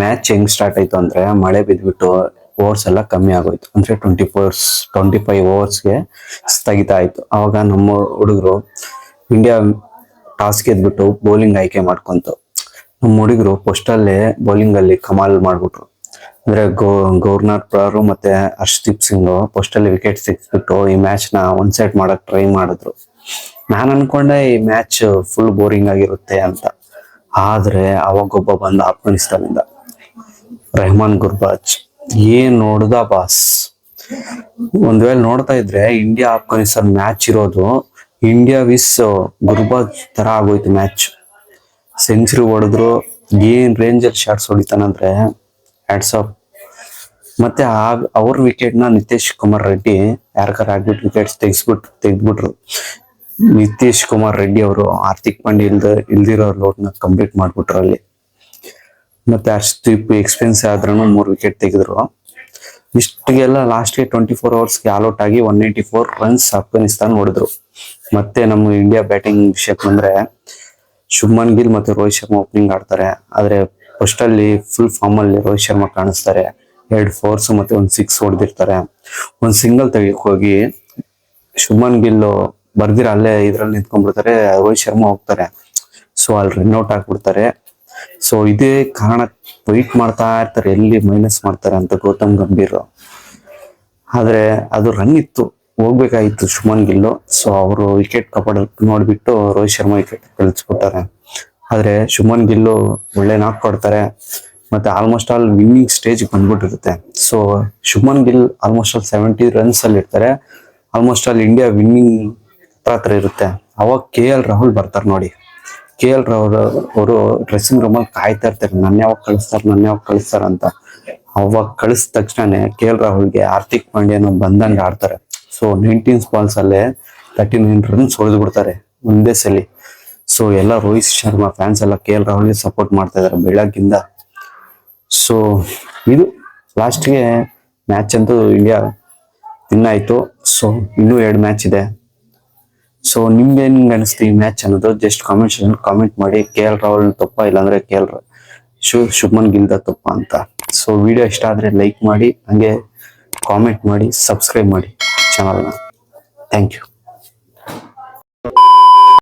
Match ಹೆಂಗ್ start ಆಯ್ತು ಅಂದ್ರೆ ಮಳೆ ಬಿದ್ಬಿಟ್ಟು ಓವರ್ಸ್ ಎಲ್ಲ ಕಮ್ಮಿ ಆಗೋಯ್ತು. ಅಂದ್ರೆ 25 ಓವರ್ಸ್ಗೆ ಸ್ಥಗಿತ ಆಯ್ತು. ಅವಾಗ ನಮ್ಮ ಹುಡುಗರು ಇಂಡಿಯಾ ಟಾಸ್ ಗೆದ್ಬಿಟ್ಟು ಬೌಲಿಂಗ್ ಆಯ್ಕೆ ಮಾಡ್ಕೊಂತು. ನಮ್ಮ ಹುಡುಗರು ಫಸ್ಟ್ ಅಲ್ಲೇ ಬೌಲಿಂಗ್ ಅಲ್ಲಿ ಕಮಾಲ್ ಮಾಡ್ಬಿಟ್ರು. ಅಂದ್ರೆ ಗೌರ್ನರ್ ಪ್ರಾರು ಮತ್ತೆ ಹರ್ಷದೀಪ್ ಸಿಂಗ್ ಫಸ್ಟ್ ಅಲ್ಲಿ ವಿಕೆಟ್ ಸಿಕ್ಸ್ಬಿಟ್ಟು ಈ ಮ್ಯಾಚ್ ನ ಒನ್ ಸೈಡ್ ಮಾಡಕ್ ಟ್ರೈ ಮಾಡಿದ್ರು. ನಾನ್ ಅನ್ಕೊಂಡೆ ಈ ಮ್ಯಾಚ್ ಫುಲ್ ಬೋರಿಂಗ್ ಆಗಿರುತ್ತೆ ಅಂತ. ಆದ್ರೆ ಅವಾಗೊಬ್ಬ ಬಂದ ಆಫ್ಘಾನಿಸ್ತಾನದಿಂದ, ರೆಹಮಾನ್ ಗುರ್ಬಾಜ್. ಏನ್ ನೋಡ್ದ ಬಾಸ್. ಒಂದ್ ವೇಳೆ ನೋಡ್ತಾ ಇದ್ರೆ ಇಂಡಿಯಾ ಆಫ್ಘಾನಿಸ್ತಾನ್ ಮ್ಯಾಚ್ ಇರೋದು ಇಂಡಿಯಾ ವಿಸ್ ಗುರ್ಬಾಜ್ ತರ ಆಗೋಯ್ತು ಮ್ಯಾಚ್. ಸೆಂಚುರಿ ಹೊಡೆದ್ರು, ಏನ್ ರೇಂಜ್ ಅಲ್ಲಿ ಶಾಟ್ಸ್ ಹೊಡಿತಾನಂದ್ರೆ ಹ್ಯಾಟ್ಸ್ ಆಫ್. ಮತ್ತೆ ಅವ್ರ ವಿಕೆಟ್ ನ ನಿತೀಶ್ ಕುಮಾರ್ ರೆಡ್ಡಿ ಯಾರ್ಗಾರ ಆಗ್ಬಿಟ್ಟು ವಿಕೆಟ್ಸ್ ತೆಗ್ದ್ಬಿಟ್ರು. ನಿತೀಶ್ ಕುಮಾರ್ ರೆಡ್ಡಿ ಅವರು ಹಾರ್ದಿಕ್ ಪಾಂಡ್ಯ ಇಲ್ದಿರೋ ಲೋಟ್ ನ ಕಂಪ್ಲೀಟ್ ಮಾಡ್ಬಿಟ್ರು ಅಲ್ಲಿ. ಮತ್ತೆ ಹರ್ಷದೀಪ್ ಎಕ್ಸ್ಪೆನ್ಸ್ ಆದ್ರೂ 3 ವಿಕೆಟ್ ತೆಗೆದ್ರು. ಇಷ್ಟಿಗೆಲ್ಲ ಲಾಸ್ಟ್ಗೆ 24 ಓವರ್ಸ್ಗೆ ಆಲ್ಔಟ್ ಆಗಿ 194 ರನ್ಸ್ ಆಫ್ಘಾನಿಸ್ತಾನ್ ಹೊಡೆದ್ರು. ಮತ್ತೆ ನಮ್ಮ ಇಂಡಿಯಾ ಬ್ಯಾಟಿಂಗ್ ವಿಷಯಕ್ಕೆ ಬಂದ್ರೆ ಶುಭ್ಮನ್ ಗಿಲ್ ಮತ್ತೆ ರೋಹಿತ್ ಶರ್ಮಾ ಓಪನಿಂಗ್ ಆಡ್ತಾರೆ. ಆದ್ರೆ ಫಸ್ಟ್ ಅಲ್ಲಿ ಫುಲ್ ಫಾರ್ಮ್ ಅಲ್ಲಿ ರೋಹಿತ್ ಶರ್ಮಾ ಕಾಣಿಸ್ತಾರೆ. 2 4s ಮತ್ತೆ 1 6 ಹೊಡೆದಿರ್ತಾರೆ. 1 ಸಿಂಗಲ್ ತೆಗಿಯಕ್ ಹೋಗಿ ಶುಭ್ಮನ್ ಗಿಲ್ ಬರ್ದಿರ ಅಲ್ಲೇ ಇದ್ರಲ್ಲಿ ನಿಂತ್ಕೊಂಡ್ಬಿಡ್ತಾರೆ. ರೋಹಿತ್ ಶರ್ಮಾ ಹೋಗ್ತಾರೆ. ಸೊ ಅಲ್ಲಿ ರನ್ ಔಟ್ ಆಗ್ಬಿಡ್ತಾರೆ. ಸೊ ಇದೇ ಕಾರಣ ವೈಟ್ ಮಾಡ್ತಾ ಇರ್ತಾರೆ ಎಲ್ಲಿ ಮೈನಸ್ ಮಾಡ್ತಾರೆ ಅಂತ ಗೌತಮ್ ಗಂಭೀರ್. ಆದ್ರೆ ಅದು ರನ್ ಇತ್ತು, ಹೋಗ್ಬೇಕಾಗಿತ್ತು ಶುಭ್ಮನ್ ಗಿಲ್. ಸೊ ಅವರು ವಿಕೆಟ್ ಕಪಡ ನೋಡ್ಬಿಟ್ಟು ರೋಹಿತ್ ಶರ್ಮಾ ವಿಕೆಟ್ ಕಳಿಸ್ಬಿಟ್ಟಾರೆ. ಆದ್ರೆ ಶುಭ್ಮನ್ ಗಿಲ್ ಒಳ್ಳೆ ನಾಕ್ ಕೊಡ್ತಾರೆ. ಮತ್ತೆ ಆಲ್ಮೋಸ್ಟ್ ಆಲ್ ವಿನ್ನಿಂಗ್ ಸ್ಟೇಜ್ ಬಂದ್ಬಿಟ್ಟಿರುತ್ತೆ. So Shubman Gill almost all 70 runs ಅಲ್ಲಿ ಇರ್ತಾರೆ. ಆಲ್ಮೋಸ್ಟ್ ಆಲ್ ಇಂಡಿಯಾ ವಿನ್ನಿಂಗ್ ಹತ್ರ ಇರುತ್ತೆ. ಅವಾಗ KL ರಾಹುಲ್ ಬರ್ತಾರೆ ನೋಡಿ. KL ರಾಹುಲ್ ಅವರು ಡ್ರೆಸ್ಸಿಂಗ್ ರೂಮ್ ಅಲ್ಲಿ ಕಾಯ್ತಾ ಇರ್ತಾರೆ, ನನ್ನ ಯಾವಾಗ ಕಳಿಸ್ತಾರ ಅಂತ. ಅವಾಗ ಕಳಿಸಿದ ತಕ್ಷಣ KL ರಾಹುಲ್ಗೆ ಹಾರ್ದಿಕ್ ಪಾಂಡ್ಯನ ಬಂದಂಗೆ ಆಡ್ತಾರೆ. ಸೊ 19 ಬಾಲ್ಸ್ ಅಲ್ಲೇ 39 ರನ್ಸ್ ಹೊಡೆದು ಬಿಡ್ತಾರೆ ಒಂದೇ ಸಲಿ. ಸೊ ಎಲ್ಲ ರೋಹಿತ್ ಶರ್ಮಾ ಫ್ಯಾನ್ಸ್ ಎಲ್ಲ KL ರಾಹುಲ್ಗೆ ಸಪೋರ್ಟ್ ಮಾಡ್ತಾ ಇದಾರೆ ಬೆಳಗ್ಗಿಂದ. ಸೊ ಇದು ಲಾಸ್ಟ್ಗೆ ಮ್ಯಾಚ್ ಅಂತೂ ಇಂಡಿಯಾ ವಿನ್ ಆಯ್ತು. ಸೊ ಇನ್ನೂ 2 ಮ್ಯಾಚ್ ಇದೆ. ಸೊ ನಿಮ್ಗೆ ಹೆಂಗ್ ಅನಿಸ್ತು ಈ ಮ್ಯಾಚ್ ಅನ್ನೋದು ಜಸ್ಟ್ ಕಾಮೆಂಟ್ ಮಾಡಿ. KL ರಾಹುಲ್ ತಪ್ಪ, ಇಲ್ಲಾಂದ್ರೆ ಶುಭ್ಮನ್ ಗಿಲ್ ತಪ್ಪ ಅಂತ. ಸೊ ವಿಡಿಯೋ ಇಷ್ಟ ಆದ್ರೆ ಲೈಕ್ ಮಾಡಿ, ಹಂಗೆ ಕಾಮೆಂಟ್ ಮಾಡಿ, ಸಬ್ಸ್ಕ್ರೈಬ್ ಮಾಡಿ ಚಾನಲ್ನ. Thank you.